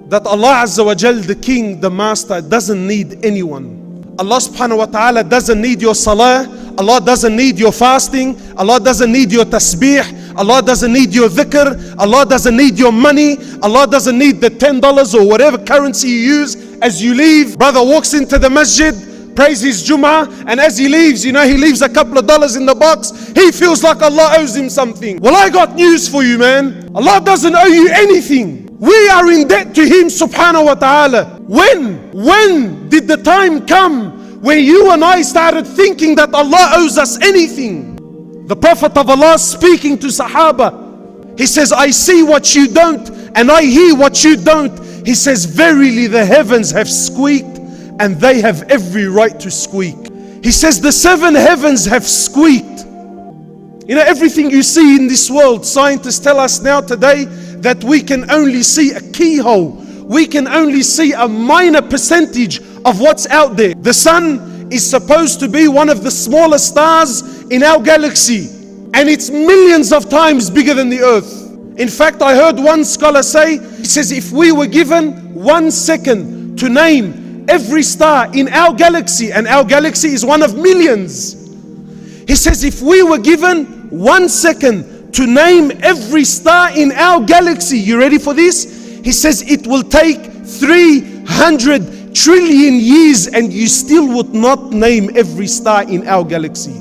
that Allah Azza wa Jal, the King, the Master, doesn't need anyone. Allah subhanahu wa ta'ala doesn't need your salah. Allah doesn't need your fasting. Allah doesn't need your tasbih. Allah doesn't need your dhikr. Allah doesn't need your money. Allah doesn't need the $10 or whatever currency you use as you leave. Brother walks into the masjid, prays his Jummah, and as he leaves, he leaves a couple of dollars in the box. He feels like Allah owes him something. Well, I got news for you, man. Allah doesn't owe you anything. We are in debt to Him subhanahu wa ta'ala. When did the time come when you and I started thinking that Allah owes us anything? The Prophet of Allah speaking to Sahaba, he says, I see what you don't and I hear what you don't. He says, verily the heavens have squeaked and they have every right to squeak. He says, the 7 heavens have squeaked. Everything you see in this world, scientists tell us now today that we can only see a keyhole. We can only see a minor percentage of what's out there. The sun is supposed to be one of the smallest stars in our galaxy, and it's millions of times bigger than the earth. In fact, I heard one scholar say, he says, if we were given 1 second to name every star in our galaxy, and our galaxy is one of millions, he says, if we were given 1 second to name every star in our galaxy, you ready for this? He says it will take 300 trillion years and you still would not name every star in our galaxy.